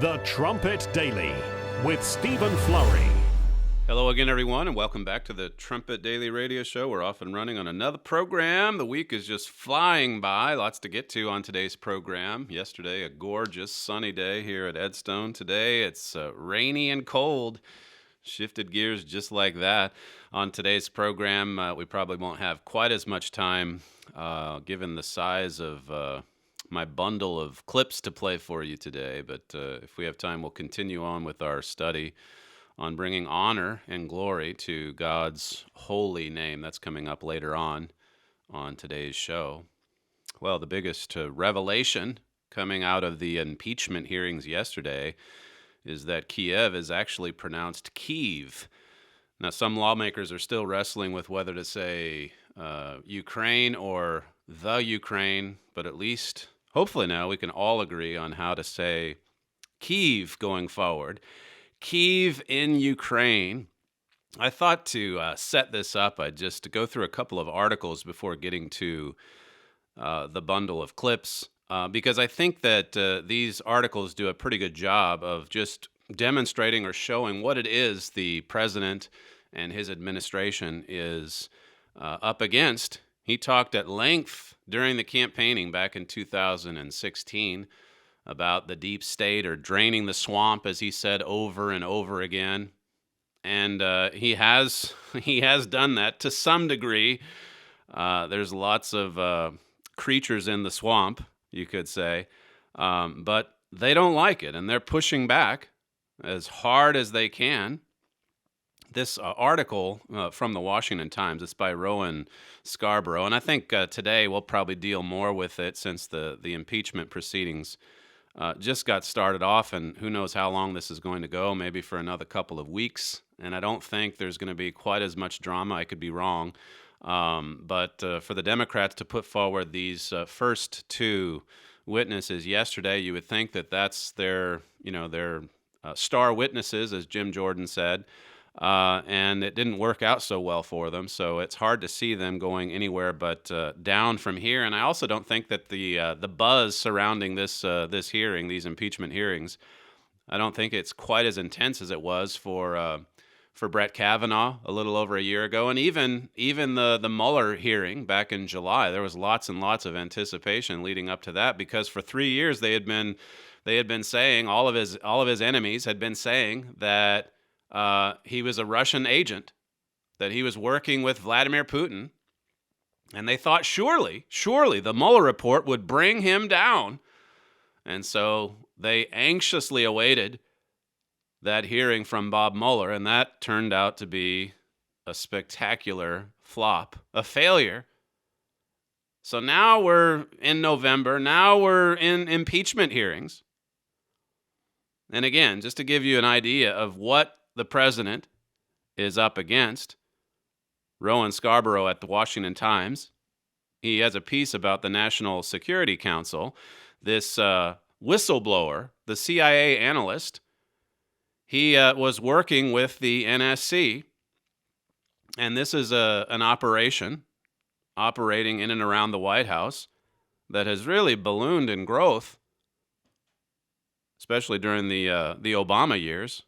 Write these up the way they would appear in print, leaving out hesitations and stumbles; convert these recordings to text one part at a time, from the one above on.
The Trumpet Daily with Stephen Flurry. Hello again, everyone, and welcome back to the Trumpet Daily radio show. We're off and running on another program. The week is just flying by. Lots to get to on today's program. Yesterday, a gorgeous sunny day here at Edstone. Today, it's rainy and cold. Shifted gears just like that. On today's program, we probably won't have quite as much time, given the size of my bundle of clips to play for you today. But if we have time, we'll continue on with our study on bringing honor and glory to God's holy name. That's coming up later on today's show. Well, the biggest revelation coming out of the impeachment hearings yesterday is that Kiev is actually pronounced Kyiv. Now, some lawmakers are still wrestling with whether to say Ukraine or the Ukraine, but at least, hopefully now, we can all agree on how to say Kyiv going forward. Kyiv in Ukraine. I thought to set this up, I'd just go through a couple of articles before getting to the bundle of clips, because I think that these articles do a pretty good job of just demonstrating or showing what it is the president and his administration is up against. He talked at length during the campaigning back in 2016 about the deep state, or draining the swamp, as he said over and over again. And he has done that to some degree. There's lots of creatures in the swamp, you could say, but they don't like it, and they're pushing back as hard as they can. This article from the Washington Times, it's by Rowan Scarborough, and I think today we'll probably deal more with it since the impeachment proceedings just got started off, and who knows how long this is going to go, maybe for another couple of weeks. And I don't think there's going to be quite as much drama. I could be wrong. But for the Democrats to put forward these first two witnesses yesterday, you would think that that's their star witnesses, as Jim Jordan said. And it didn't work out so well for them, so it's hard to see them going anywhere but down from here. And I also don't think that the buzz surrounding this hearing, these impeachment hearings, I don't think it's quite as intense as it was for Brett Kavanaugh a little over a year ago, and even the Mueller hearing back in July. There was lots and lots of anticipation leading up to that, because for 3 years they had been saying, all of his enemies had been saying that he was a Russian agent, that he was working with Vladimir Putin, and they thought surely the Mueller report would bring him down. And so they anxiously awaited that hearing from Bob Mueller, and that turned out to be a spectacular flop, a failure. So now we're in November, now we're in impeachment hearings. And again, just to give you an idea of what the president is up against, Rowan Scarborough at the Washington Times, he has a piece about the National Security Council. This whistleblower, the CIA analyst, he was working with the NSC, and this is an operation operating in and around the White House that has really ballooned in growth, especially during the Obama years.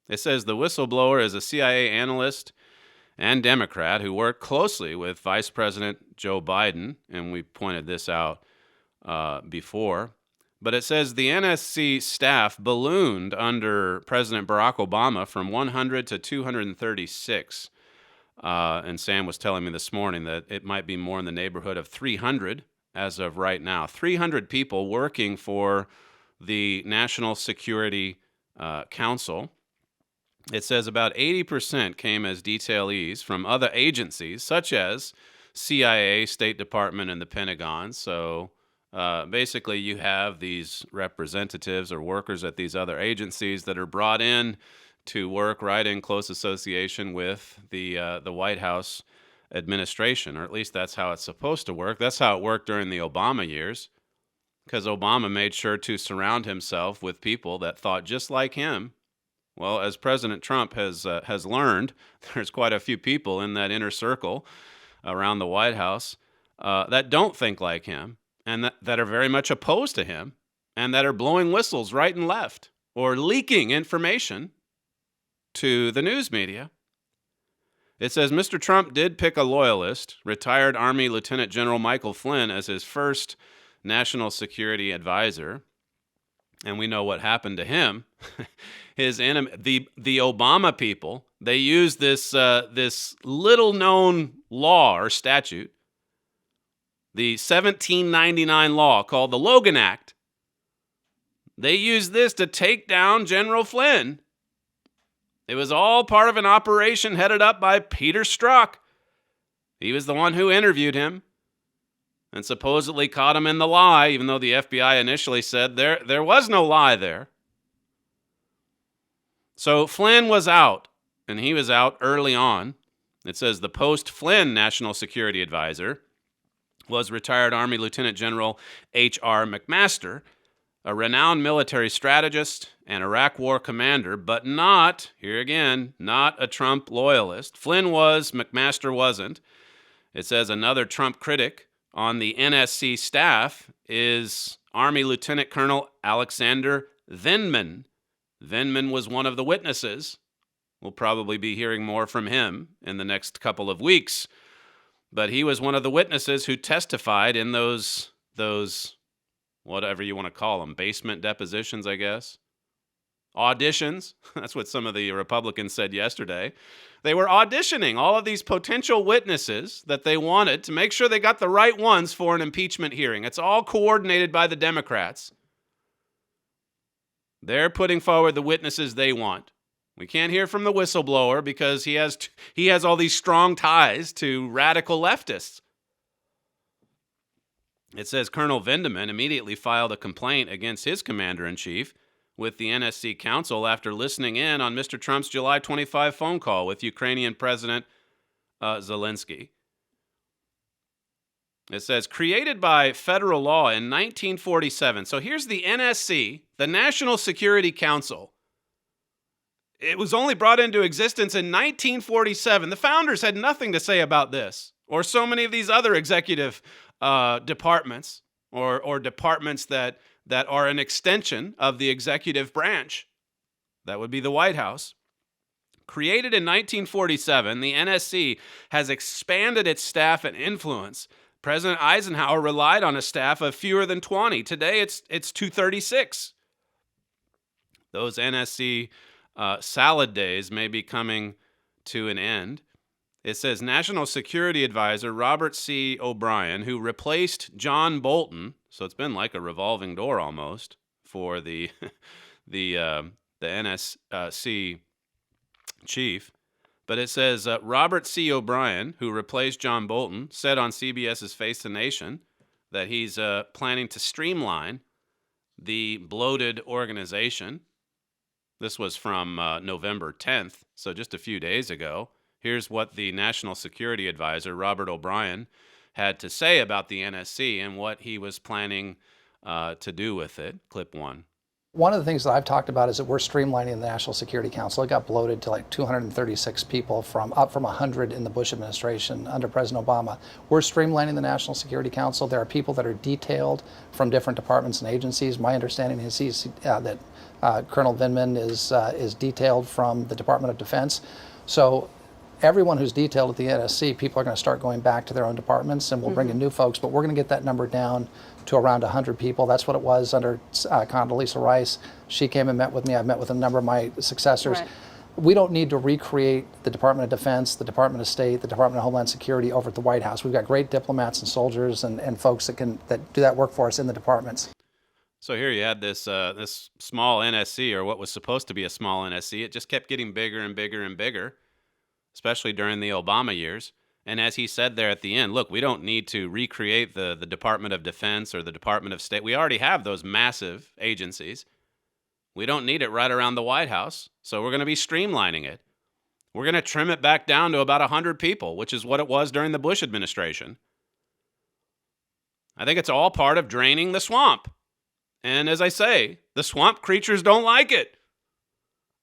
It says the whistleblower is a CIA analyst and Democrat who worked closely with Vice President Joe Biden, and we pointed this out before. But it says the NSC staff ballooned under President Barack Obama from 100 to 236. And Sam was telling me this morning that it might be more in the neighborhood of 300 as of right now. 300 people working for the National Security Council. It says about 80% came as detailees from other agencies, such as CIA, State Department, and the Pentagon. So basically you have these representatives or workers at these other agencies that are brought in to work right in close association with the White House administration, or at least that's how it's supposed to work. That's how it worked during the Obama years, because Obama made sure to surround himself with people that thought just like him. Well, as President Trump has learned, there's quite a few people in that inner circle around the White House that don't think like him, and that are very much opposed to him, and that are blowing whistles right and left. or leaking information to the news media. It says Mr. Trump did pick a loyalist, retired Army Lieutenant General Michael Flynn, as his first national security advisor. And we know what happened to him. His enemy, the Obama people, they used this little-known law or statute, the 1799 law called the Logan Act. They used this to take down General Flynn. It was all part of an operation headed up by Peter Strzok. He was the one who interviewed him and supposedly caught him in the lie, even though the FBI initially said there was no lie there. So Flynn was out, and he was out early on. It says the post-Flynn National Security Advisor was retired Army Lieutenant General H.R. McMaster, a renowned military strategist and Iraq War commander, but not, here again, not a Trump loyalist. Flynn was, McMaster wasn't. It says another Trump critic on the NSC staff is Army Lieutenant Colonel Alexander Vindman. Vindman was one of the witnesses. We'll probably be hearing more from him in the next couple of weeks. But he was one of the witnesses who testified in those whatever you want to call them, basement depositions, I guess. Auditions. That's what some of the Republicans said yesterday. They were auditioning all of these potential witnesses that they wanted to make sure they got the right ones for an impeachment hearing. It's all coordinated by the Democrats. They're putting forward the witnesses they want. We can't hear from the whistleblower because he has all these strong ties to radical leftists. It says Colonel Vindman immediately filed a complaint against his commander-in-chief with the NSC Council after listening in on Mr. Trump's July 25 phone call with Ukrainian President Zelensky. It says, created by federal law in 1947. So here's the NSC, the National Security Council. It was only brought into existence in 1947. The founders had nothing to say about this, or so many of these other executive departments, or departments that are an extension of the executive branch. That would be the White House. Created in 1947, the NSC has expanded its staff and influence. President Eisenhower relied on a staff of fewer than 20. Today, it's 236. Those NSC salad days may be coming to an end. It says National Security Advisor Robert C. O'Brien, who replaced John Bolton, so it's been like a revolving door almost for the NSC chief. But it says Robert C. O'Brien, who replaced John Bolton, said on CBS's Face the Nation that he's planning to streamline the bloated organization. This was from November 10th, so just a few days ago. Here's what the National Security Advisor, Robert O'Brien, had to say about the NSC and what he was planning to do with it. Clip one. One of the things that I've talked about is that we're streamlining the National Security Council. It got bloated to like 236 people up from 100 in the Bush administration under President Obama. We're streamlining the National Security Council. There are people that are detailed from different departments and agencies. My understanding is that Colonel Vindman is detailed from the Department of Defense. So everyone who's detailed at the NSC, people are going to start going back to their own departments, and we'll bring in new folks, but we're going to get that number down to around 100 people. That's what it was under Condoleezza Rice. She came and met with me. I've met with a number of my successors. Right. We don't need to recreate the Department of Defense, the Department of State, the Department of Homeland Security over at the White House. We've got great diplomats and soldiers and folks that do that work for us in the departments. So here you had this small NSC, or what was supposed to be a small NSC. It just kept getting bigger and bigger and bigger, especially during the Obama years. And as he said there at the end, look, we don't need to recreate the Department of Defense or the Department of State. We already have those massive agencies. We don't need it right around the White House, so we're going to be streamlining it. We're going to trim it back down to about 100 people, which is what it was during the Bush administration. I think it's all part of draining the swamp. And as I say, the swamp creatures don't like it.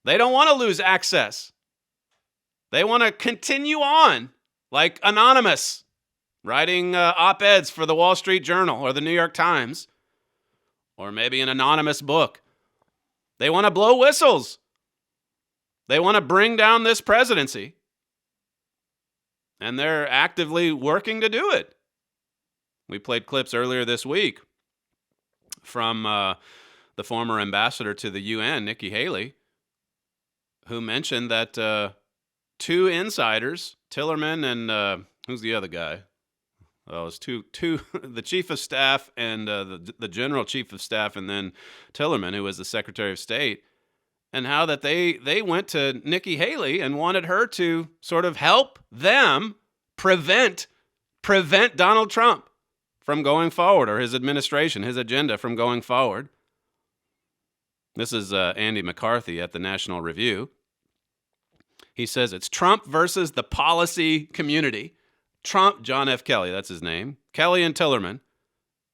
They don't want to lose access. They want to continue on, like Anonymous, writing op-eds for the Wall Street Journal or the New York Times, or maybe an anonymous book. They want to blow whistles. They want to bring down this presidency. And they're actively working to do it. We played clips earlier this week from the former ambassador to the UN, Nikki Haley, who mentioned that two insiders, Tillerman and who's the other guy? Oh, it's two the chief of staff and the general chief of staff, and then Tillerman, who was the Secretary of State, and how that they went to Nikki Haley and wanted her to sort of help them prevent Donald Trump from going forward, or his administration, his agenda from going forward. This is Andy McCarthy at the National Review. He says it's Trump versus the policy community. Trump, John F. Kelly, that's his name. Kelly and Tillerman.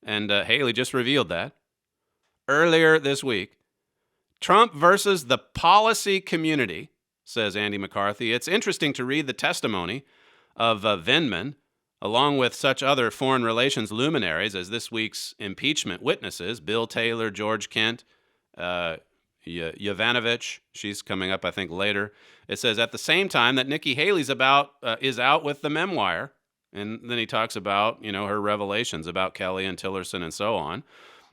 And Haley just revealed that earlier this week. Trump versus the policy community, says Andy McCarthy. It's interesting to read the testimony of Vindman, along with such other foreign relations luminaries as this week's impeachment witnesses, Bill Taylor, George Kent, Yovanovitch. She's coming up, I think, later. It says at the same time that Nikki Haley's is out with the memoir. And then he talks about, her revelations about Kelly and Tillerson and so on.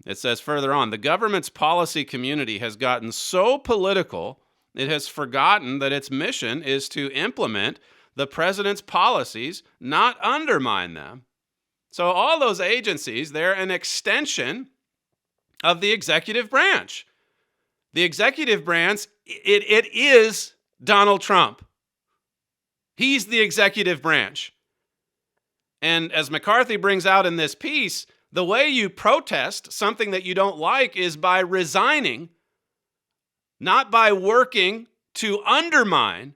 It says further on, the government's policy community has gotten so political, it has forgotten that its mission is to implement the president's policies, not undermine them. So all those agencies, they're an extension of the executive branch. The executive branch, it is Donald Trump. He's the executive branch. And as McCarthy brings out in this piece, the way you protest something that you don't like is by resigning, not by working to undermine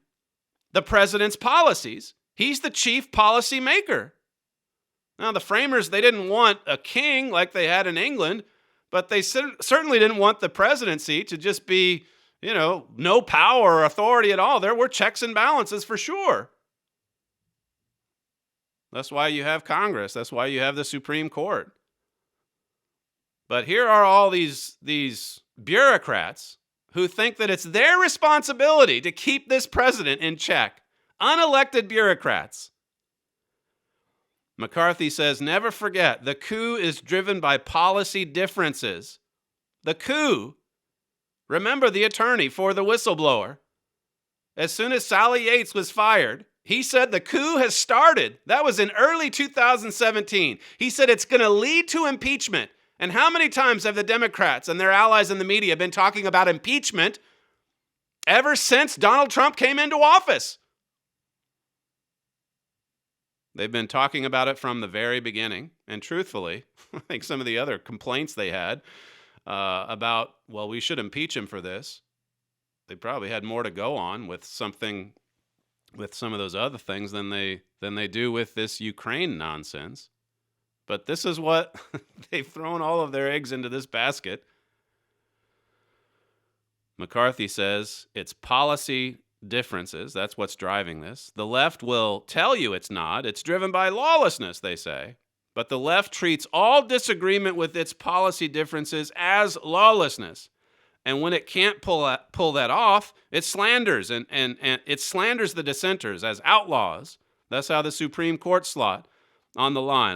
the president's policies. He's the chief policy maker. Now, the framers, they didn't want a king like they had in England, but they certainly didn't want the presidency to just be, no power or authority at all. There were checks and balances for sure. That's why you have Congress. That's why you have the Supreme Court. But here are all these bureaucrats who think that it's their responsibility to keep this president in check. Unelected bureaucrats. McCarthy says, never forget, the coup is driven by policy differences. The coup. Remember the attorney for the whistleblower. As soon as Sally Yates was fired, he said the coup has started. That was in early 2017. He said it's going to lead to impeachment. And how many times have the Democrats and their allies in the media been talking about impeachment ever since Donald Trump came into office? They've been talking about it from the very beginning. And truthfully, I think some of the other complaints they had about, well, we should impeach him for this, they probably had more to go on with some of those other things than they do with this Ukraine nonsense. But this is what they've thrown all of their eggs into this basket. McCarthy says it's policy differences. That's what's driving this. The left will tell you it's not. It's driven by lawlessness, they say. But the left treats all disagreement with its policy differences as lawlessness. And when it can't pull that off, it slanders and it slanders the dissenters as outlaws. That's how the Supreme Court slot on the line.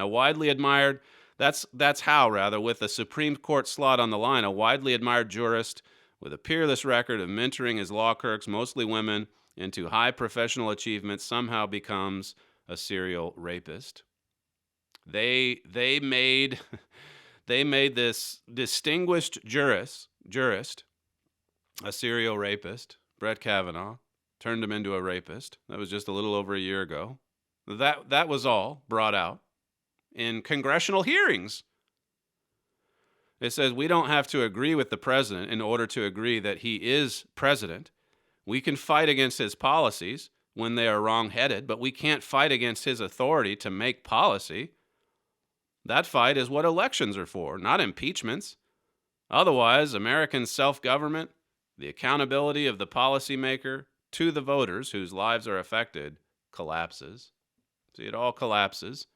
That's how, with the Supreme Court slot on the line, a widely admired jurist with a peerless record of mentoring his law clerks, mostly women, into high professional achievements, somehow becomes a serial rapist. They made this distinguished jurist a serial rapist. Brett Kavanaugh turned him into a rapist. That was just a little over a year ago. That was all brought out in congressional hearings. It says we don't have to agree with the president in order to agree that he is president. We can fight against his policies when they are wrong-headed, but we can't fight against his authority to make policy. That fight is what elections are for, not impeachments. Otherwise, American self-government, the accountability of the policymaker to the voters whose lives are affected, collapses. See, it all collapses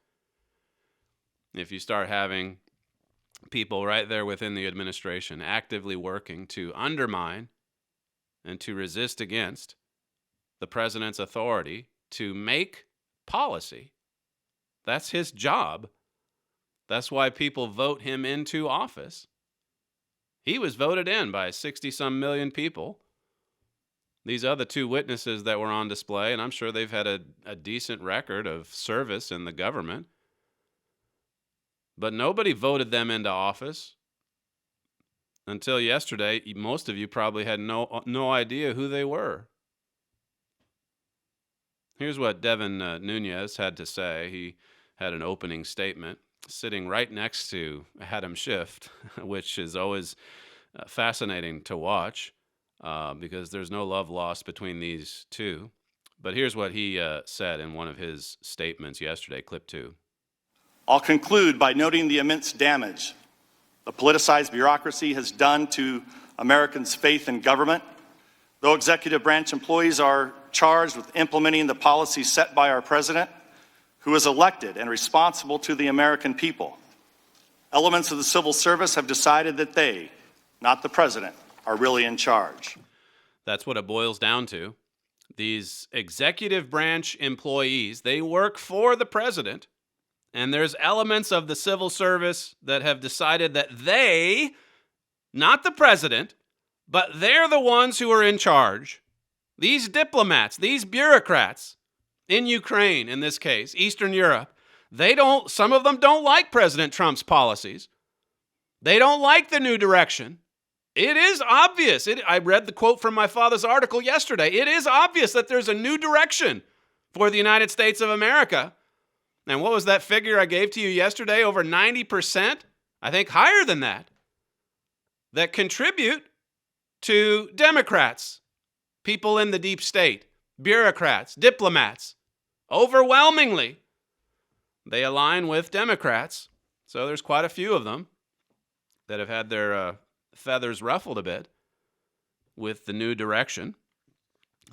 if you start having people right there within the administration actively working to undermine and to resist against the president's authority to make policy. That's his job. That's why people vote him into office. He was voted in by 60-some million people. These other two witnesses that were on display, and I'm sure they've had a decent record of service in the government, but nobody voted them into office. Until yesterday, most of you probably had no idea who they were. Here's what Devin Nunes had to say. He had an opening statement sitting right next to Adam Schiff, which is always fascinating to watch because there's no love lost between these two. But here's what he said in one of his statements yesterday, clip 2. I'll conclude by noting the immense damage the politicized bureaucracy has done to Americans' faith in government. Though executive branch employees are charged with implementing the policies set by our president, who is elected and responsible to the American people, elements of the civil service have decided that they, not the president, are really in charge. That's what it boils down to. These executive branch employees, they work for the president. And there's elements of the civil service that have decided that they, not the president, but they're the ones who are in charge. These diplomats, these bureaucrats in Ukraine, in this case, Eastern Europe, some of them don't like President Trump's policies. They don't like the new direction. It is obvious. I read the quote from my father's article yesterday. It is obvious that there's a new direction for the United States of America. And what was that figure I gave to you yesterday? Over 90%, I think higher than that contribute to Democrats, people in the deep state, bureaucrats, diplomats. Overwhelmingly, they align with Democrats. So there's quite a few of them that have had their feathers ruffled a bit with the new direction.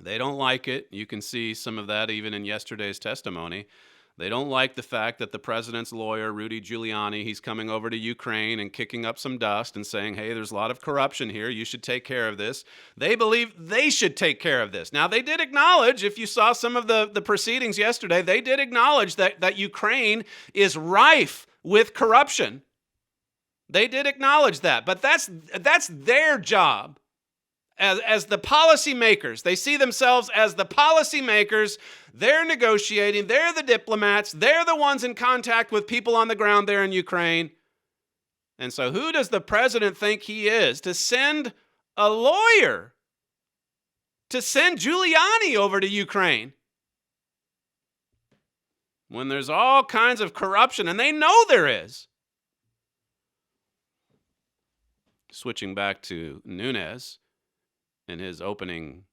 They don't like it. You can see some of that even in yesterday's testimony. They don't like the fact that the president's lawyer, Rudy Giuliani, he's coming over to Ukraine and kicking up some dust and saying, hey, there's a lot of corruption here. You should take care of this. They believe they should take care of this. Now, they did acknowledge, if you saw some of the proceedings yesterday, they did acknowledge that Ukraine is rife with corruption. They did acknowledge that. But that's their job. As the policymakers, they see themselves as the policymakers. They're negotiating. They're the diplomats. They're the ones in contact with people on the ground there in Ukraine. And so who does the president think he is to send a lawyer, to send Giuliani over to Ukraine when there's all kinds of corruption, and they know there is? Switching back to Nunes. In his opening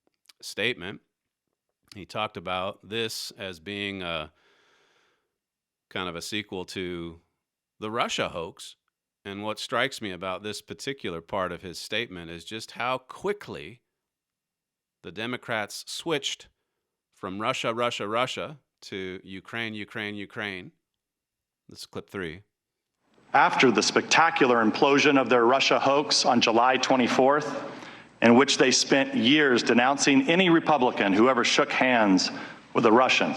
statement, he talked about this as being a kind of a sequel to the Russia hoax. And what strikes me about this particular part of his statement is just how quickly the Democrats switched from Russia, Russia, Russia to Ukraine, Ukraine, Ukraine. This is clip 3. After the spectacular implosion of their Russia hoax on July 24th, in which they spent years denouncing any Republican who ever shook hands with a Russian,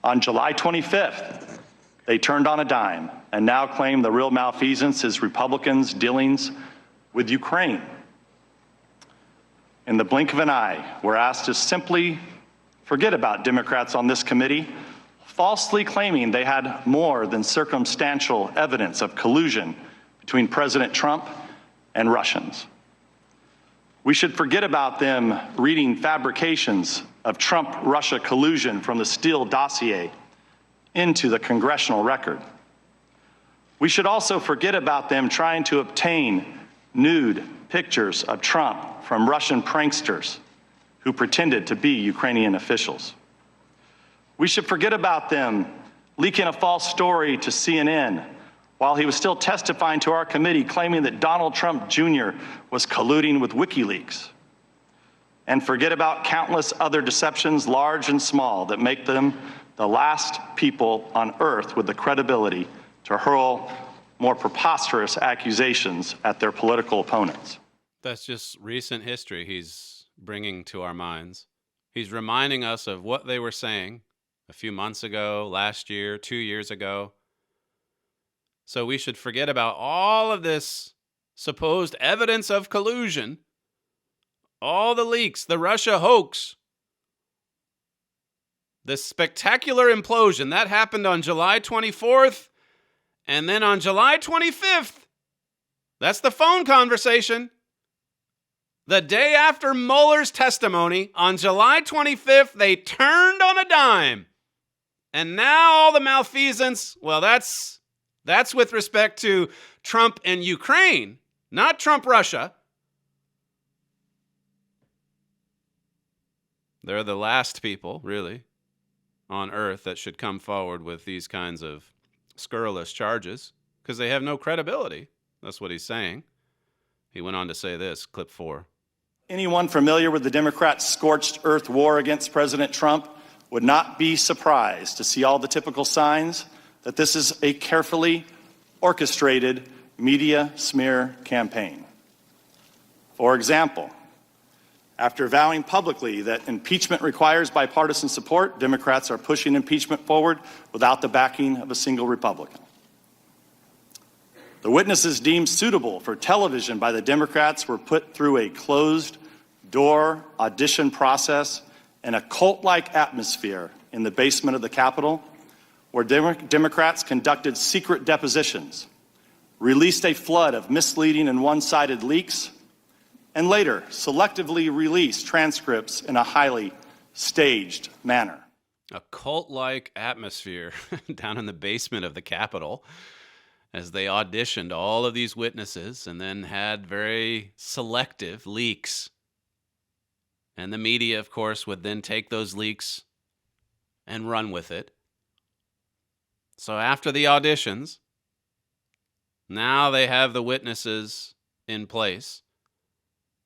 on July 25th, they turned on a dime and now claim the real malfeasance is Republicans' dealings with Ukraine. In the blink of an eye, we're asked to simply forget about Democrats on this committee, falsely claiming they had more than circumstantial evidence of collusion between President Trump and Russians. We should forget about them reading fabrications of Trump-Russia collusion from the Steele dossier into the congressional record. We should also forget about them trying to obtain nude pictures of Trump from Russian pranksters who pretended to be Ukrainian officials. We should forget about them leaking a false story to CNN while he was still testifying to our committee, claiming that Donald Trump Jr. was colluding with WikiLeaks. And forget about countless other deceptions, large and small, that make them the last people on earth with the credibility to hurl more preposterous accusations at their political opponents. That's just recent history he's bringing to our minds. He's reminding us of what they were saying a few months ago, last year, 2 years ago. So we should forget about all of this supposed evidence of collusion, all the leaks, the Russia hoax, the spectacular implosion that happened on July 24th, and then on July 25th, that's the phone conversation. The day after Mueller's testimony, on July 25th, they turned on a dime. And now all the malfeasance, well, that's with respect to Trump and Ukraine, not Trump-Russia. They're the last people, really, on earth that should come forward with these kinds of scurrilous charges because they have no credibility. That's what he's saying. He went on to say this, clip 4. Anyone familiar with the Democrats' scorched earth war against President Trump would not be surprised to see all the typical signs that this is a carefully orchestrated media smear campaign. For example, after vowing publicly that impeachment requires bipartisan support, Democrats are pushing impeachment forward without the backing of a single Republican. The witnesses deemed suitable for television by the Democrats were put through a closed-door audition process in a cult-like atmosphere in the basement of the Capitol, where Democrats conducted secret depositions, released a flood of misleading and one-sided leaks, and later selectively released transcripts in a highly staged manner. A cult-like atmosphere down in the basement of the Capitol as they auditioned all of these witnesses and then had very selective leaks. And the media, of course, would then take those leaks and run with it. So after the auditions, now they have the witnesses in place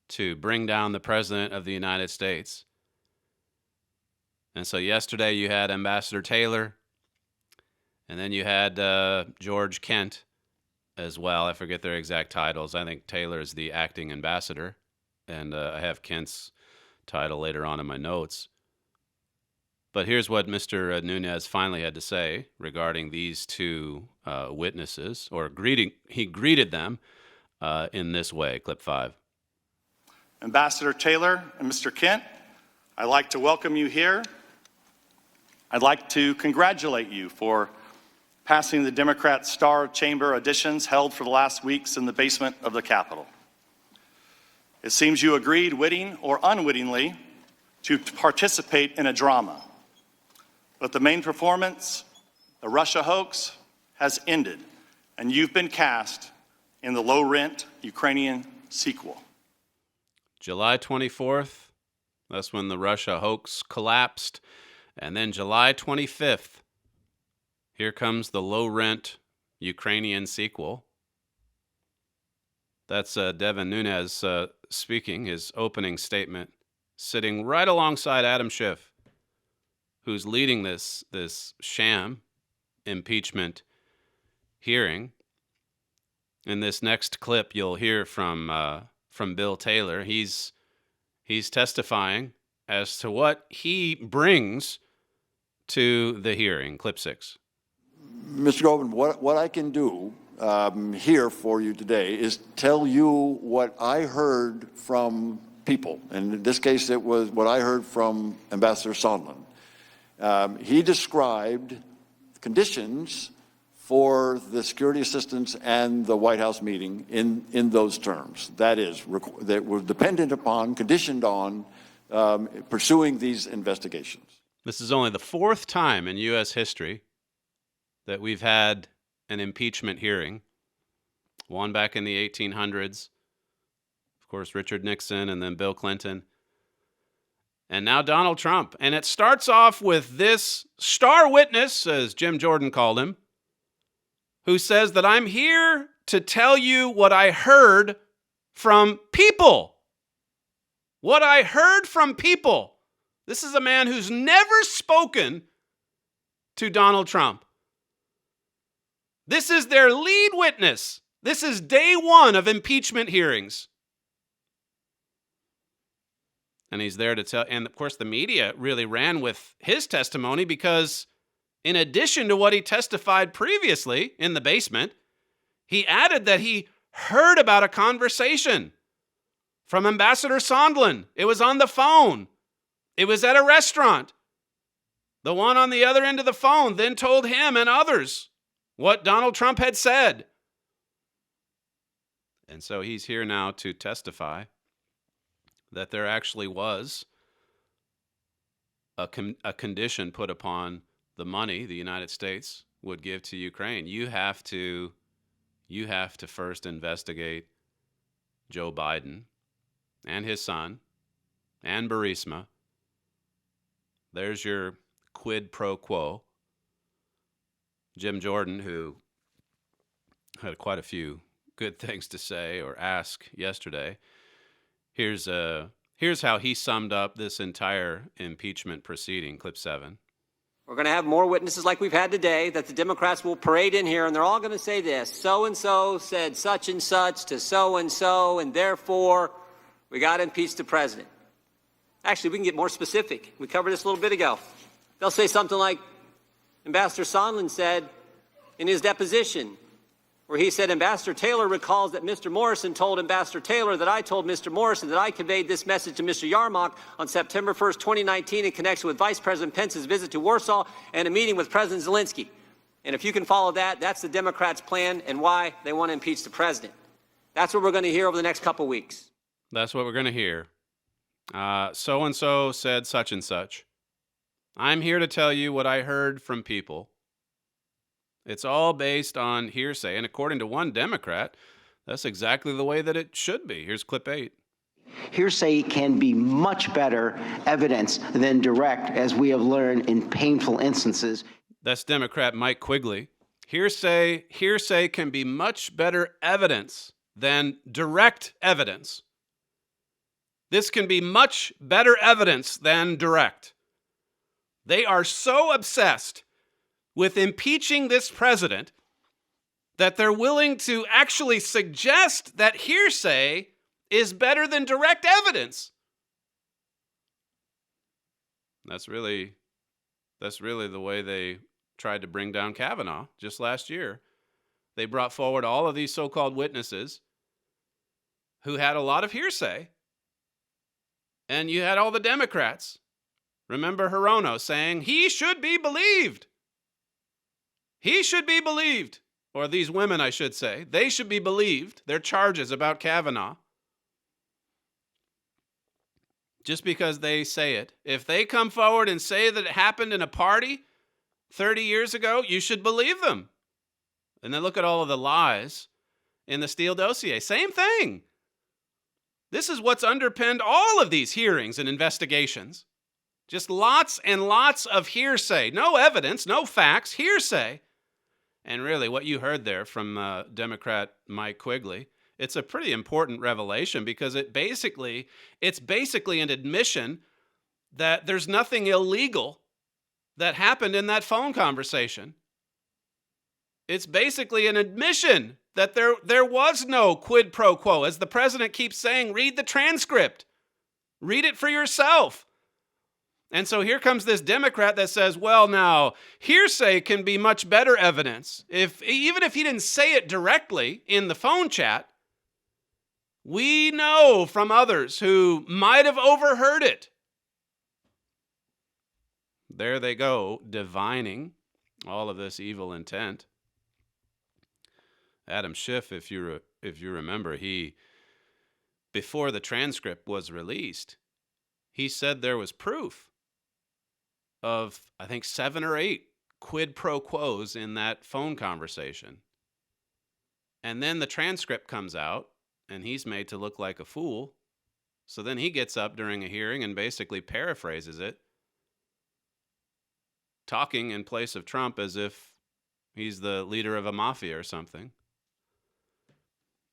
to bring down the President of the United States. And so yesterday you had Ambassador Taylor, and then you had George Kent as well. I forget their exact titles. I think Taylor is the acting ambassador, and I have Kent's title later on in my notes. But here's what Mr. Nunes finally had to say regarding these two witnesses, or he greeted them in this way. Clip 5. Ambassador Taylor and Mr. Kent, I'd like to welcome you here. I'd like to congratulate you for passing the Democrat Star Chamber auditions held for the last weeks in the basement of the Capitol. It seems you agreed, witting or unwittingly, to participate in a drama. But the main performance, the Russia hoax, has ended, and you've been cast in the low-rent Ukrainian sequel. July 24th, that's when the Russia hoax collapsed. And then July 25th, here comes the low-rent Ukrainian sequel. That's Devin Nunes speaking, his opening statement, sitting right alongside Adam Schiff, who's leading this sham impeachment hearing. In this next clip, you'll hear from Bill Taylor. He's testifying as to what he brings to the hearing. Clip 6. Mr. Goldman, what I can do here for you today is tell you what I heard from people. And in this case, it was what I heard from Ambassador Sondland. He described conditions for the security assistance and the White House meeting in those terms. That is, that were dependent upon, conditioned on pursuing these investigations. This is only the fourth time in U.S. history that we've had an impeachment hearing. One back in the 1800s, of course, Richard Nixon, and then Bill Clinton. And now Donald Trump. And it starts off with this star witness, as Jim Jordan called him, who says that I'm here to tell you what I heard from people. What I heard from people. This is a man who's never spoken to Donald Trump. This is their lead witness. This is day one of impeachment hearings. And he's there to tell, and of course the media really ran with his testimony because in addition to what he testified previously in the basement, he added that he heard about a conversation from Ambassador Sondland. It was on the phone. It was at a restaurant. The one on the other end of the phone then told him and others what Donald Trump had said. And so he's here now to testify that there actually was a condition put upon the money the United States would give to Ukraine. You have to first investigate Joe Biden and his son and Burisma. There's your quid pro quo. Jim Jordan, who had quite a few good things to say or ask yesterday, here's how he summed up this entire impeachment proceeding, clip 7. We're going to have more witnesses like we've had today that the Democrats will parade in here, and they're all going to say this. So-and-so said such and such to so-and-so, and therefore we got to impeach the president. Actually, we can get more specific. We covered this a little bit ago. They'll say something like Ambassador Sondland said in his deposition, where he said, Ambassador Taylor recalls that Mr. Morrison told Ambassador Taylor that I told Mr. Morrison that I conveyed this message to Mr. Yarmouk on September 1st, 2019 in connection with Vice President Pence's visit to Warsaw and a meeting with President Zelensky. And if you can follow that, that's the Democrats' plan and why they want to impeach the president. That's what we're going to hear over the next couple weeks. That's what we're going to hear. So-and-so said such and such. I'm here to tell you what I heard from people. It's all based on hearsay. And according to one Democrat, that's exactly the way that it should be. Here's clip 8. Hearsay can be much better evidence than direct, as we have learned in painful instances. That's Democrat Mike Quigley. Hearsay can be much better evidence than direct evidence. This can be much better evidence than direct. They are so obsessed with impeaching this president that they're willing to actually suggest that hearsay is better than direct evidence. That's really the way they tried to bring down Kavanaugh just last year. They brought forward all of these so-called witnesses who had a lot of hearsay. And you had all the Democrats. Remember Hirono saying, he should be believed. He should be believed. Or these women, I should say. They should be believed. Their charges about Kavanaugh. Just because they say it. If they come forward and say that it happened in a party 30 years ago, you should believe them. And then look at all of the lies in the Steele dossier. Same thing. This is what's underpinned all of these hearings and investigations. Just lots and lots of hearsay. No evidence, no facts, hearsay. And really, what you heard there from Democrat Mike Quigley, it's a pretty important revelation because it's basically an admission that there's nothing illegal that happened in that phone conversation. It's basically an admission that there was no quid pro quo. As the president keeps saying, read the transcript. Read it for yourself. And so here comes this Democrat that says, well, now, hearsay can be much better evidence. Even if he didn't say it directly in the phone chat, we know from others who might have overheard it. There they go, divining all of this evil intent. Adam Schiff, if you remember, before the transcript was released, he said there was proof of, I think, 7 or 8 quid pro quos in that phone conversation. And then the transcript comes out, and he's made to look like a fool. So then he gets up during a hearing and basically paraphrases it, talking in place of Trump as if he's the leader of a mafia or something.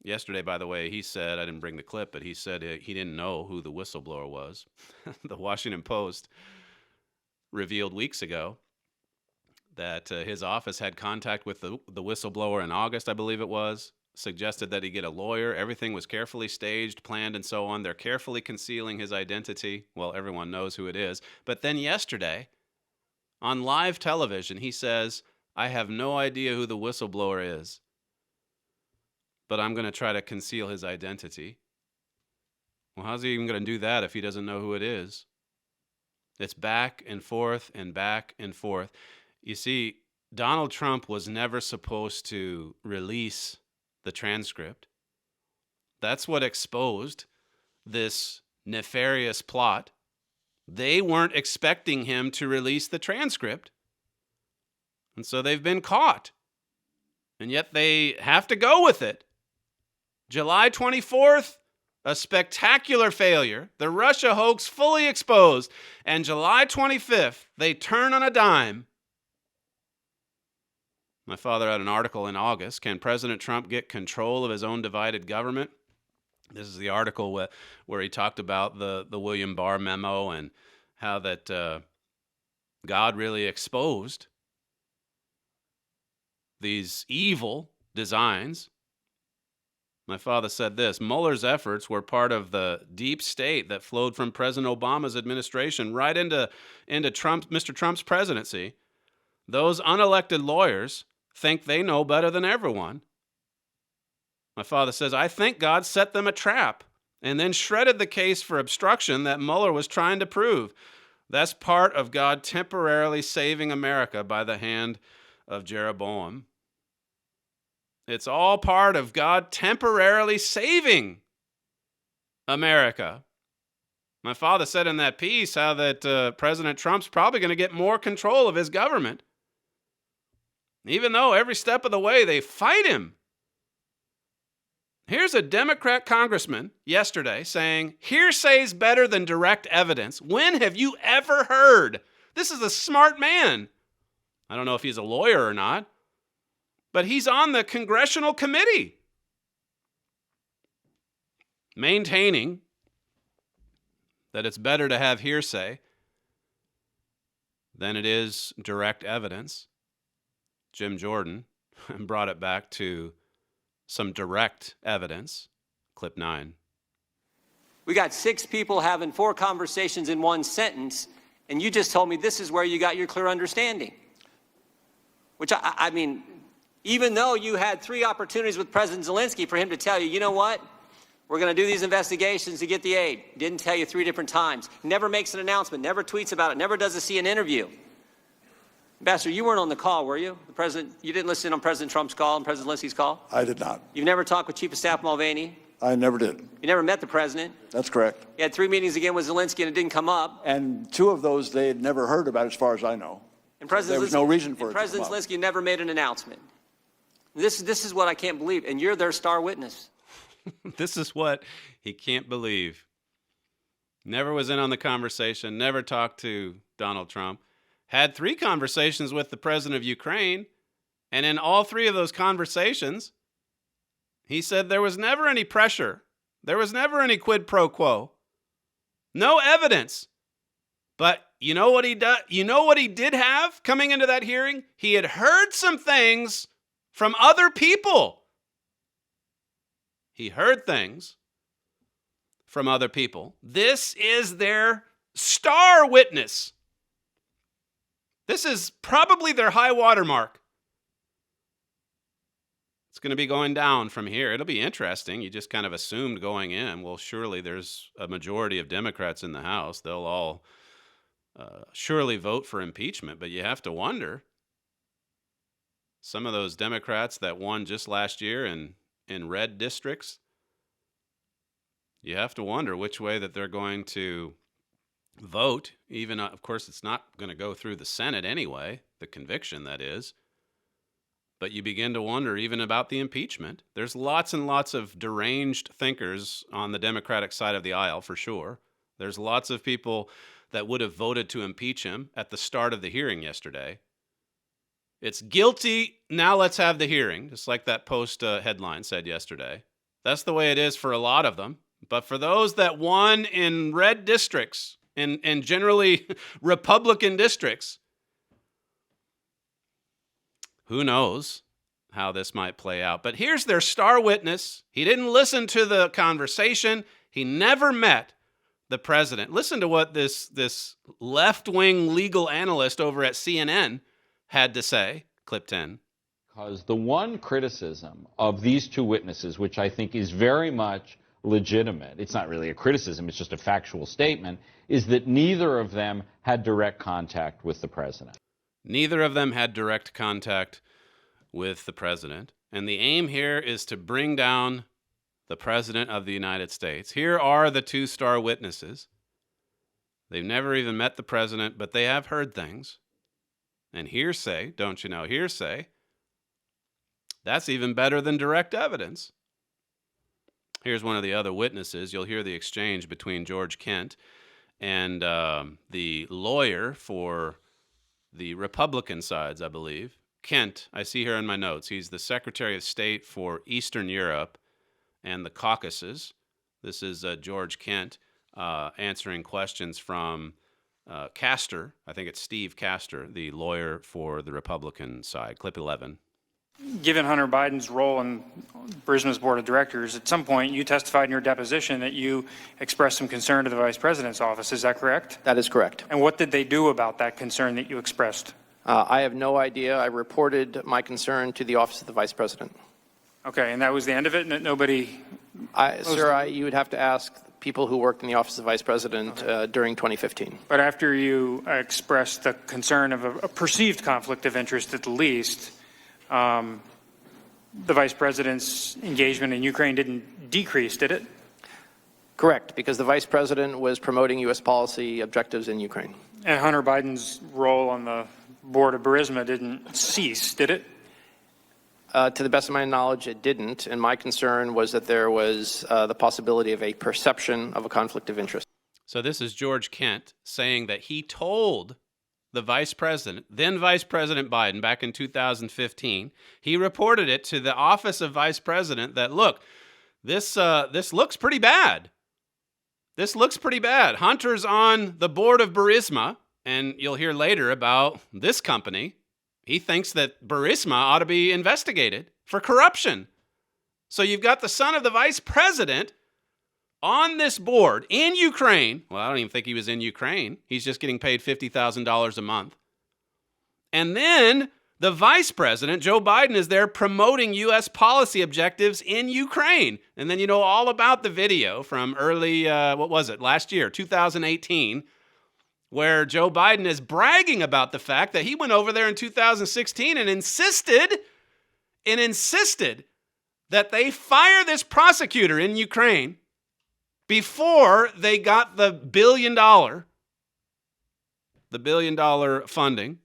Yesterday, by the way, he said, I didn't bring the clip, but he said he didn't know who the whistleblower was. The Washington Post revealed weeks ago that his office had contact with the whistleblower in August, I believe it was, suggested that he get a lawyer. Everything was carefully staged, planned, and so on. They're carefully concealing his identity. Well, everyone knows who it is. But then yesterday, on live television, he says, I have no idea who the whistleblower is, but I'm going to try to conceal his identity. Well, how's he even going to do that if he doesn't know who it is? It's back and forth and back and forth. You see, Donald Trump was never supposed to release the transcript. That's what exposed this nefarious plot. They weren't expecting him to release the transcript. And so they've been caught. And yet they have to go with it. July 24th, a spectacular failure. The Russia hoax fully exposed. And July 25th, they turn on a dime. My father had an article in August. Can President Trump get control of his own divided government? This is the article where he talked about the William Barr memo and how that God really exposed these evil designs. My father said this: Mueller's efforts were part of the deep state that flowed from President Obama's administration right into Mr. Trump's presidency. Those unelected lawyers think they know better than everyone. My father says, I think God set them a trap and then shredded the case for obstruction that Mueller was trying to prove. That's part of God temporarily saving America by the hand of Jeroboam. It's all part of God temporarily saving America. My father said in that piece how that President Trump's probably going to get more control of his government, even though every step of the way they fight him. Here's a Democrat congressman yesterday saying, hearsay's better than direct evidence. When have you ever heard? This is a smart man. I don't know if he's a lawyer or not, but he's on the congressional committee maintaining that it's better to have hearsay than it is direct evidence. Jim Jordan brought it back to some direct evidence. Clip 9. We got 6 people having 4 conversations in one sentence, and you just told me this is where you got your clear understanding. Which, I mean, even though you had 3 opportunities with President Zelensky for him to tell you, you know what? We're going to do these investigations to get the aid. Didn't tell you 3 different times. Never makes an announcement, never tweets about it, never does a CNN interview. Ambassador, you weren't on the call, were you? The president, you didn't listen on President Trump's call and President Zelensky's call? I did not. You've never talked with Chief of Staff Mulvaney? I never did. You never met the president? That's correct. You had 3 meetings again with Zelensky and it didn't come up. And 2 of those they had never heard about, as far as I know. And President There was no reason for it to President come up. Zelensky never made an announcement. This is what I can't believe, and you're their star witness. This is what he can't believe. Never was in on the conversation, never talked to Donald Trump. Had 3 conversations with the president of Ukraine, and in all 3 of those conversations, he said there was never any pressure. There was never any quid pro quo. No evidence. But you know what he does? You know what he did have coming into that hearing? He had heard some things from other people. He heard things from other people. This is their star witness. This is probably their high water mark. It's going to be going down from here. It'll be interesting. You just kind of assumed going in, well, surely there's a majority of Democrats in the House. They'll all surely vote for impeachment, but you have to wonder. Some of those Democrats that won just last year in red districts, you have to wonder which way that they're going to vote. Even, of course, it's not going to go through the Senate anyway, the conviction, that is. But you begin to wonder even about the impeachment. There's lots and lots of deranged thinkers on the Democratic side of the aisle, for sure. There's lots of people that would have voted to impeach him at the start of the hearing yesterday. It's guilty, now let's have the hearing, just like that Post headline said yesterday. That's the way it is for a lot of them. But for those that won in red districts, and generally Republican districts, Who knows how this might play out? But here's their star witness. He didn't listen to the conversation. He never met the president. Listen to what this left-wing legal analyst over at CNN had to say. Clip 10. Because the one criticism of these two witnesses, which I think is very much legitimate, it's not really a criticism, it's just a factual statement, is that neither of them had direct contact with the president. Neither of them had direct contact with the president. And the aim here is to bring down the president of the United States. Here are the two star witnesses. They've never even met the president, but they have heard things. And hearsay, don't you know, hearsay, that's even better than direct evidence. Here's one of the other witnesses. You'll hear the exchange between George Kent and the lawyer for the Republican sides, I believe. Kent, I see here in my notes, he's the Secretary of State for Eastern Europe and the Caucasus. This is George Kent answering questions from Castor. I think it's Steve Castor, the lawyer for the Republican side. Clip 11. Given Hunter Biden's role in Burisma's board of directors, at some point you testified in your deposition that you expressed some concern to the vice president's office. Is that correct? That is correct. And what did they do about that concern that you expressed? I have no idea. I reported my concern to the office of the vice president. Okay, and that was the end of it? Nobody... Sir, you would have to ask people who worked in the office of the vice president during 2015. But after you expressed the concern of a perceived conflict of interest at the least, the vice president's engagement in Ukraine didn't decrease, did it? Correct, because the vice president was promoting U.S. policy objectives in Ukraine. And Hunter Biden's role on the board of Burisma didn't cease, did it? To the best of my knowledge, it didn't, and my concern was that there was the possibility of a perception of a conflict of interest. So this is George Kent saying that he told the vice president, then Vice President Biden, back in 2015, he reported it to the office of vice president that, look, this looks pretty bad. This looks pretty bad. Hunter's on the board of Burisma, and you'll hear later about this company. He thinks that Burisma ought to be investigated for corruption. So you've got the son of the vice president on this board in Ukraine. Well, I don't even think he was in Ukraine. He's just getting paid $50,000 a month. And then the vice president, Joe Biden, is there promoting U.S. policy objectives in Ukraine. And then you know all about the video from early, last year, 2018, where Joe Biden is bragging about the fact that he went over there in 2016 and insisted that they fire this prosecutor in Ukraine before they got the $1 billion funding.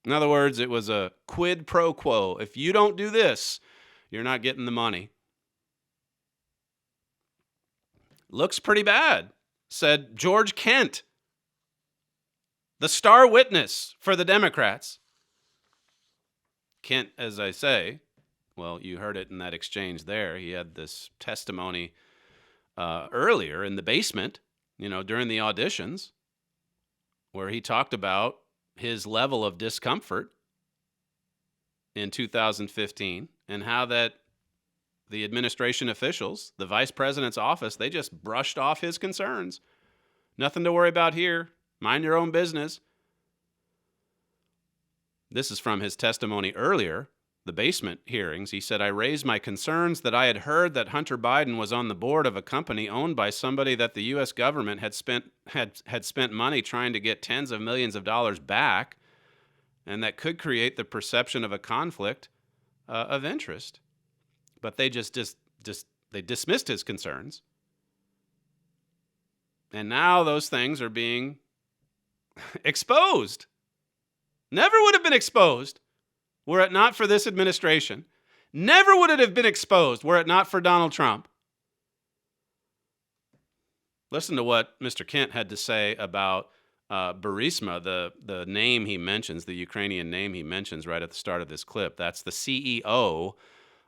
In other words, it was a quid pro quo. If you don't do this, you're not getting the money. Looks pretty bad, said George Kent, the star witness for the Democrats. Kent, as I say, well, you heard it in that exchange there. He had this testimony earlier in the basement, during the auditions, where he talked about his level of discomfort in 2015 and how that the administration officials, the vice president's office, they just brushed off his concerns. Nothing to worry about here. Mind your own business. This is from his testimony earlier, the basement hearings. He said, I raised my concerns that I had heard that Hunter Biden was on the board of a company owned by somebody that the U.S. government had spent money trying to get tens of millions of dollars back, and that could create the perception of a conflict of interest. But they just they dismissed his concerns. And now those things are being exposed. Never would have been exposed were it not for this administration. Never would it have been exposed were it not for Donald Trump. Listen to what Mr. Kent had to say about Burisma, the name he mentions, the Ukrainian name he mentions right at the start of this clip. That's the CEO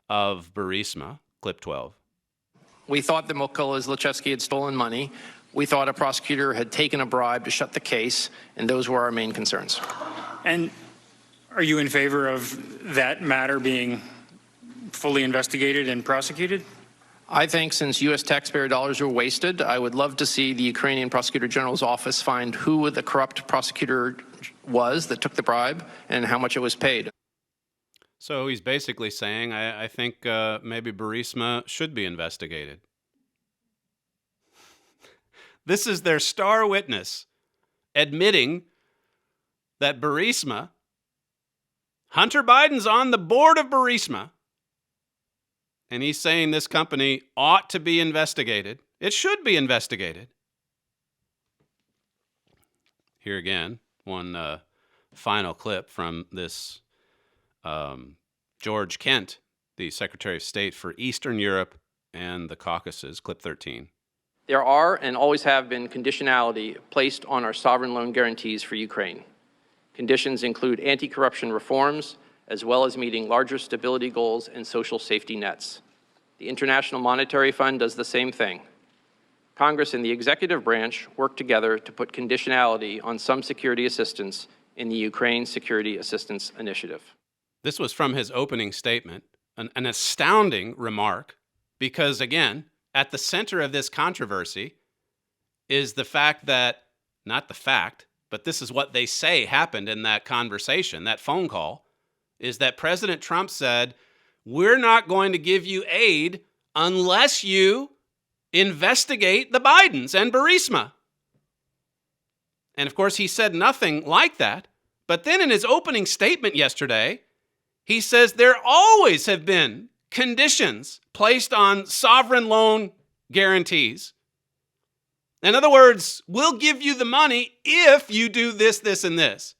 of Burisma, clip 12. We thought that Mykola Zlochevsky had stolen money. We thought a prosecutor had taken a bribe to shut the case, and those were our main concerns. And Are you in favor of that matter being fully investigated and prosecuted? I think since U.S. taxpayer dollars were wasted, I would love to see the Ukrainian Prosecutor General's office find who the corrupt prosecutor was that took the bribe and how much it was paid. So he's basically saying, I think maybe Burisma should be investigated. This is their star witness admitting that Burisma, Hunter Biden's on the board of Burisma, and he's saying this company ought to be investigated. It should be investigated. Here again, one final clip from this George Kent, the Secretary of State for Eastern Europe and the Caucasus, clip 13. There are and always have been conditionality placed on our sovereign loan guarantees for Ukraine. Conditions include anti-corruption reforms, as well as meeting larger stability goals and social safety nets. The International Monetary Fund does the same thing. Congress and the executive branch work together to put conditionality on some security assistance in the Ukraine Security Assistance Initiative. This was from his opening statement, an astounding remark, because again, at the center of this controversy is the fact that, not the fact, but this is what they say happened in that conversation, that phone call, is that President Trump said, we're not going to give you aid unless you investigate the Bidens and Burisma. And of course, he said nothing like that. But then in his opening statement yesterday, he says there always have been conditions placed on sovereign loan guarantees. In other words, we'll give you the money if you do this, this, and this.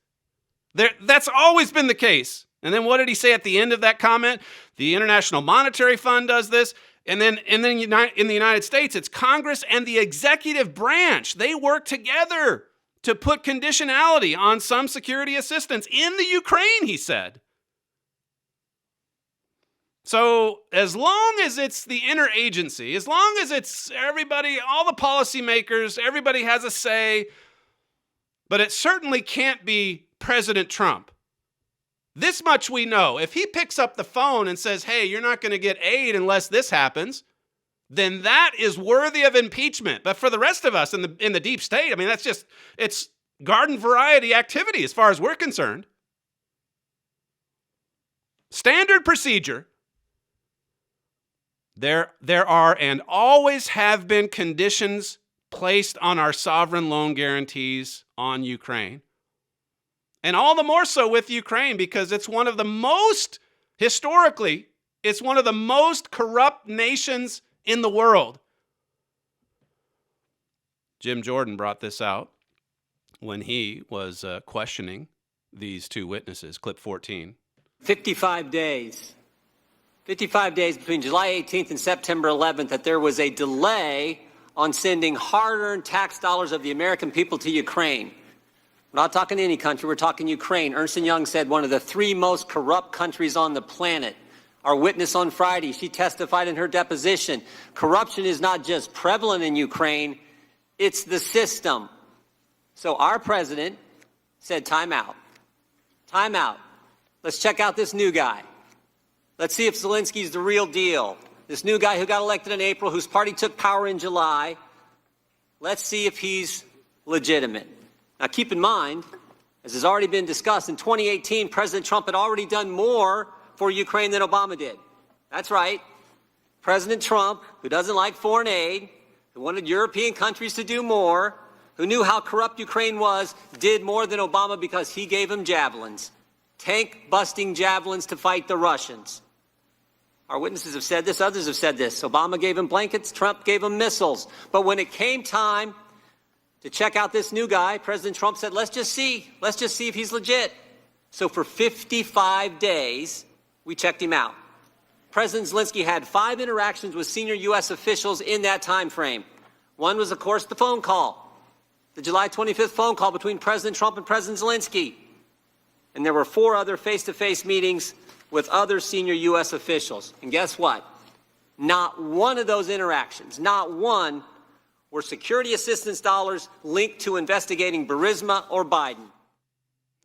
That's always been the case. And then what did he say at the end of that comment? The International Monetary Fund does this. And then in the United States, it's Congress and the executive branch. They work together to put conditionality on some security assistance in the Ukraine, he said. So as long as it's the interagency, as long as it's everybody, all the policymakers, everybody has a say, but it certainly can't be President Trump. This much we know. If he picks up the phone and says, hey, you're not going to get aid unless this happens, then that is worthy of impeachment. But for the rest of us in the deep state, I mean, it's garden variety activity as far as we're concerned. Standard procedure. There are and always have been conditions placed on our sovereign loan guarantees on Ukraine. And all the more so with Ukraine because it's one of the most, historically, it's one of the most corrupt nations in the world. Jim Jordan brought this out when he was questioning these two witnesses, clip 14. 55 days between July 18th and September 11th that there was a delay on sending hard-earned tax dollars of the American people to Ukraine. We're not talking any country, we're talking Ukraine. Ernst & Young said one of the three most corrupt countries on the planet. Our witness on Friday, she testified in her deposition. Corruption is not just prevalent in Ukraine, it's the system. So our president said, time out. Time out. Let's check out this new guy. Let's see if Zelensky's the real deal. This new guy who got elected in April, whose party took power in July. Let's see if he's legitimate. Now, keep in mind, as has already been discussed, in 2018, President Trump had already done more for Ukraine than Obama did. That's right. President Trump, who doesn't like foreign aid, who wanted European countries to do more, who knew how corrupt Ukraine was, did more than Obama because he gave him javelins, tank-busting javelins to fight the Russians. Our witnesses have said this, others have said this. Obama gave him blankets, Trump gave him missiles. But when it came time to check out this new guy, President Trump said, let's just see if he's legit. So for 55 days, we checked him out. President Zelensky had 5 interactions with senior U.S. officials in that time frame. One was, of course, the phone call, the July 25th phone call between President Trump and President Zelensky. And there were 4 other face-to-face meetings with other senior U.S. officials. And guess what? Not one of those interactions, not one, were security assistance dollars linked to investigating Burisma or Biden.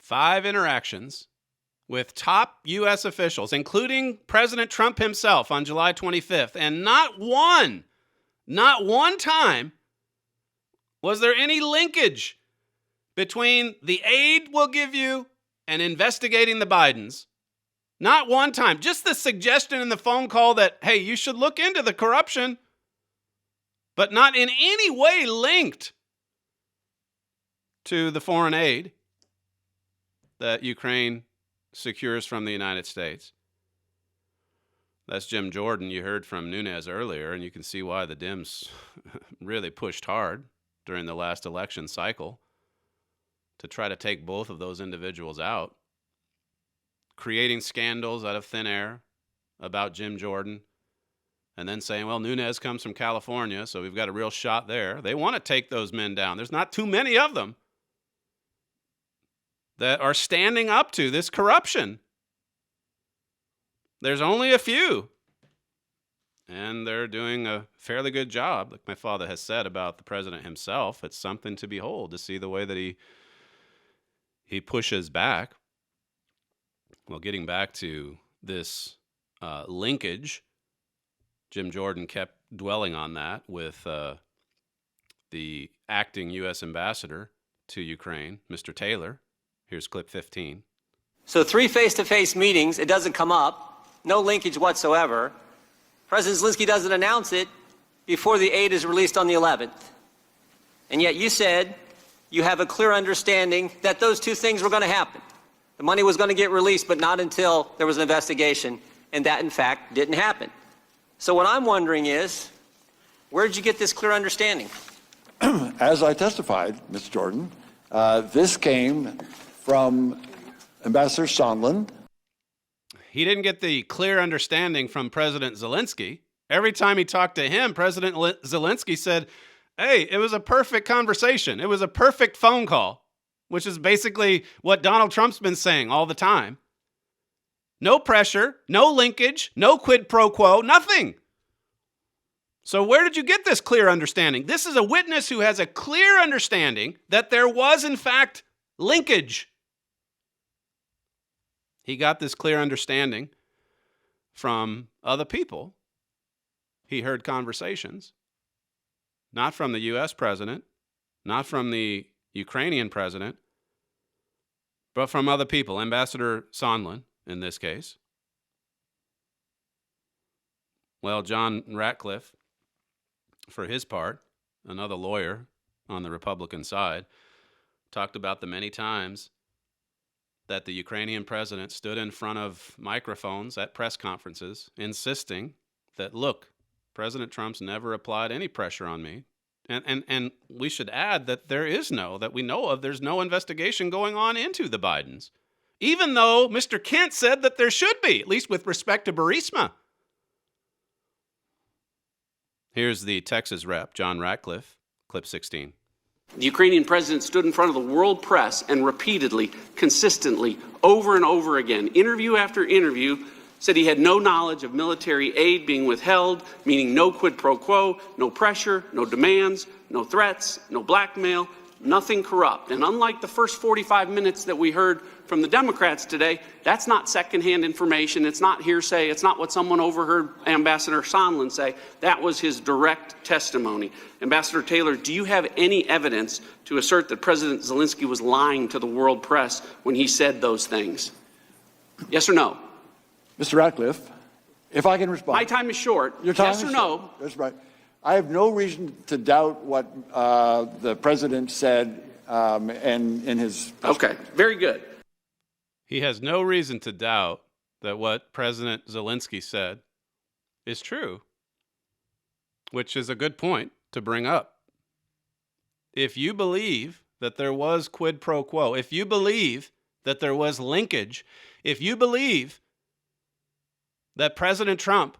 5 interactions, with top U.S. officials, including President Trump himself on July 25th, and not one time was there any linkage between the aid we'll give you and investigating the Bidens. Not one time. Just the suggestion in the phone call that, hey, you should look into the corruption, but not in any way linked to the foreign aid that Ukraine secures from the United States. That's Jim Jordan. You heard from Nunes earlier, and you can see why the Dems really pushed hard during the last election cycle to try to take both of those individuals out, creating scandals out of thin air about Jim Jordan, and then saying, well, Nunes comes from California, so we've got a real shot there. They want to take those men down. There's not too many of them that are standing up to this corruption. There's only a few. And they're doing a fairly good job. Like my father has said about the president himself, it's something to behold to see the way that he pushes back. Well, getting back to this linkage, Jim Jordan kept dwelling on that with the acting U.S. ambassador to Ukraine, Mr. Taylor. Here's clip 15. So 3 face-to-face meetings, it doesn't come up, no linkage whatsoever. President Zelensky doesn't announce it before the aid is released on the 11th. And yet you said you have a clear understanding that those two things were going to happen. The money was going to get released, but not until there was an investigation, and that, in fact, didn't happen. So what I'm wondering is, where did you get this clear understanding? As I testified, Mr. Jordan, this came from Ambassador Sondland. He didn't get the clear understanding from President Zelensky. Every time he talked to him, President Zelensky said, hey, it was a perfect conversation. It was a perfect phone call, which is basically what Donald Trump's been saying all the time. No pressure, no linkage, no quid pro quo, nothing. So where did you get this clear understanding? This is a witness who has a clear understanding that there was, in fact, linkage. He got this clear understanding from other people. He heard conversations, not from the U.S. president, not from the Ukrainian president, but from other people, Ambassador Sondland in this case. Well, John Ratcliffe, for his part, another lawyer on the Republican side, talked about the many times that the Ukrainian president stood in front of microphones at press conferences insisting that, look, President Trump's never applied any pressure on me. And we should add that there's no investigation going on into the Bidens, even though Mr. Kent said that there should be, at least with respect to Burisma. Here's the Texas rep, John Ratcliffe, clip 16. The Ukrainian president stood in front of the world press and repeatedly, consistently, over and over again, interview after interview, said he had no knowledge of military aid being withheld, meaning no quid pro quo, no pressure, no demands, no threats, no blackmail, nothing corrupt. And unlike the first 45 minutes that we heard from the Democrats today, that's not secondhand information. It's not hearsay. It's not what someone overheard Ambassador Sondland say. That was his direct testimony. Ambassador Taylor, do you have any evidence to assert that President Zelensky was lying to the world press when he said those things? Yes or no? Mr. Ratcliffe, if I can respond. My time is short. Your time yes is or short. no? That's right. I have no reason to doubt what the president said and in his... Okay, very good. He has no reason to doubt that what President Zelensky said is true, which is a good point to bring up. If you believe that there was quid pro quo, if you believe that there was linkage, if you believe that President Trump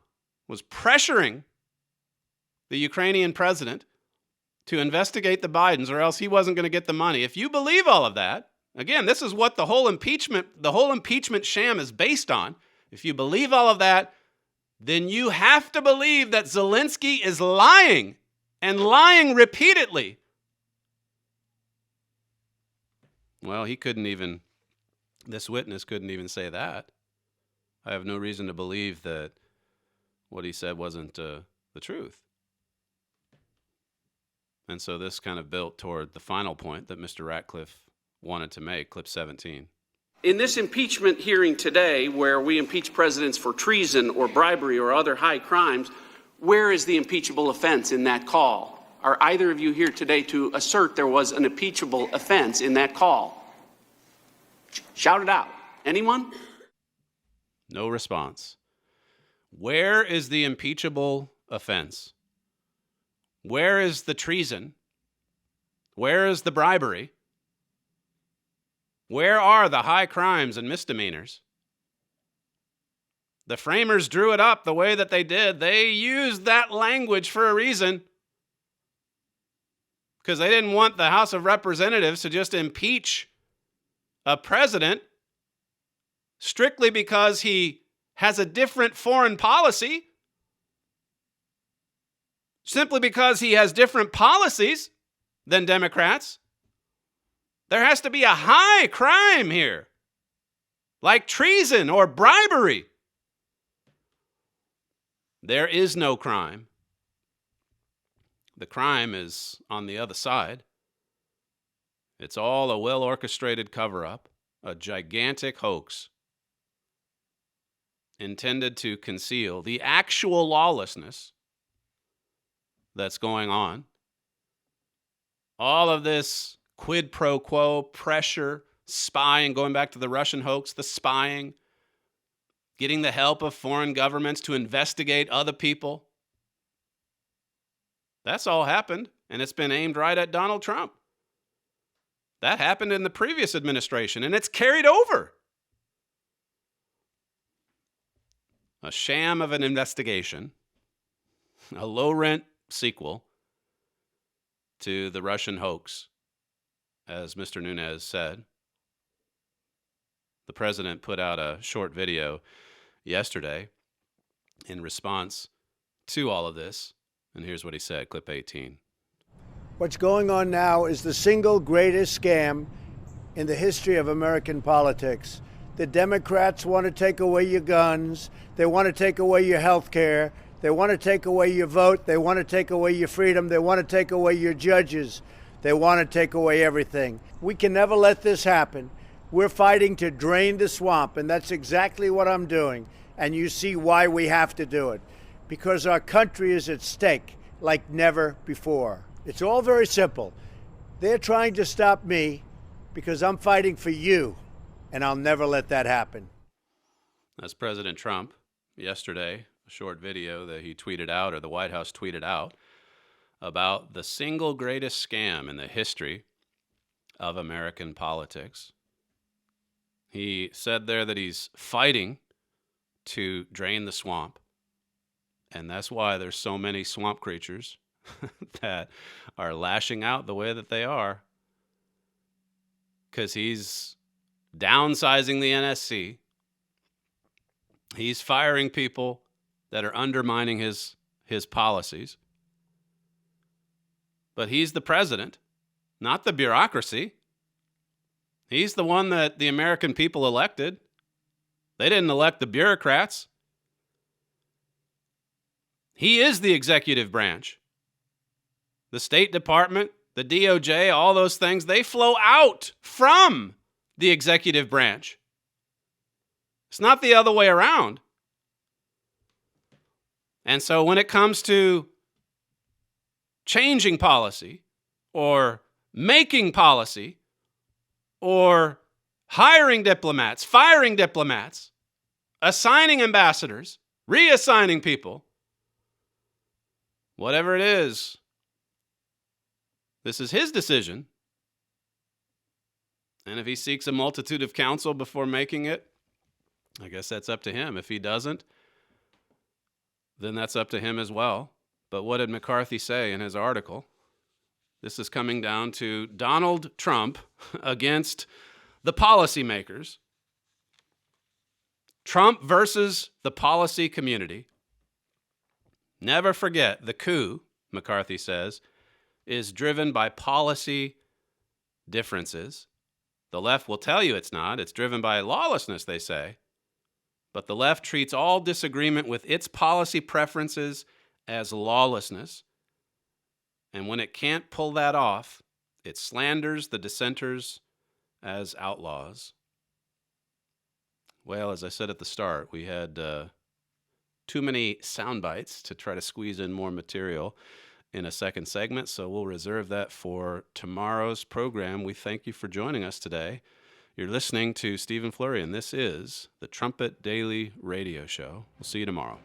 was pressuring the Ukrainian president to investigate the Bidens or else he wasn't going to get the money, if you believe all of that, again, this is what the whole impeachment sham is based on. If you believe all of that, then you have to believe that Zelensky is lying and lying repeatedly. Well, he couldn't even This witness couldn't even say that. I have no reason to believe that what he said wasn't the truth. And so this kind of built toward the final point that Mr. Ratcliffe wanted to make, clip 17. In this impeachment hearing today, where we impeach presidents for treason or bribery or other high crimes, where is the impeachable offense in that call? Are either of you here today to assert there was an impeachable offense in that call? Shout it out. Anyone? No response. Where is the impeachable offense? Where is the treason? Where is the bribery? Where are the high crimes and misdemeanors? The framers drew it up the way that they did. They used that language for a reason, because they didn't want the House of Representatives to just impeach a president strictly because he has a different foreign policy, simply because he has different policies than Democrats. There has to be a high crime here, like treason or bribery. There is no crime. The crime is on the other side. It's all a well-orchestrated cover-up, a gigantic hoax intended to conceal the actual lawlessness that's going on. All of this quid pro quo, pressure, spying, going back to the Russian hoax, the spying, getting the help of foreign governments to investigate other people. That's all happened, and it's been aimed right at Donald Trump. That happened in the previous administration, and it's carried over. A sham of an investigation, a low-rent sequel to the Russian hoax, as Mr. Nunes said. The president put out a short video yesterday in response to all of this, and here's what he said, clip 18. What's going on now is the single greatest scam in the history of American politics. The Democrats want to take away your guns. They want to take away your health care. They want to take away your vote. They want to take away your freedom. They want to take away your judges. They want to take away everything. We can never let this happen. We're fighting to drain the swamp, and that's exactly what I'm doing. And you see why we have to do it. Because our country is at stake like never before. It's all very simple. They're trying to stop me because I'm fighting for you, and I'll never let that happen. That's President Trump yesterday, a short video that he tweeted out, or the White House tweeted out, about the single greatest scam in the history of American politics. He said there that he's fighting to drain the swamp, and that's why there's so many swamp creatures that are lashing out the way that they are, because he's downsizing the NSC. He's firing people that are undermining his policies. But he's the president, not the bureaucracy. He's the one that the American people elected. They didn't elect the bureaucrats. He is the executive branch. The State Department, the DOJ, all those things, they flow out from the executive branch. It's not the other way around. And so when it comes to changing policy or making policy or hiring diplomats, firing diplomats, assigning ambassadors, reassigning people, whatever it is, this is his decision. And if he seeks a multitude of counsel before making it, I guess that's up to him. If he doesn't, then that's up to him as well. But what did McCarthy say in his article? This is coming down to Donald Trump against the policymakers. Trump versus the policy community. Never forget, the coup, McCarthy says, is driven by policy differences. The left will tell you it's not. It's driven by lawlessness, they say. But the left treats all disagreement with its policy preferences as lawlessness. And when it can't pull that off, it slanders the dissenters as outlaws. Well, as I said at the start, we had too many sound bites to try to squeeze in more material in a second segment, so we'll reserve that for tomorrow's program. We thank you for joining us today. You're listening to Stephen Flurry, and this is the Trumpet Daily Radio Show. We'll see you tomorrow.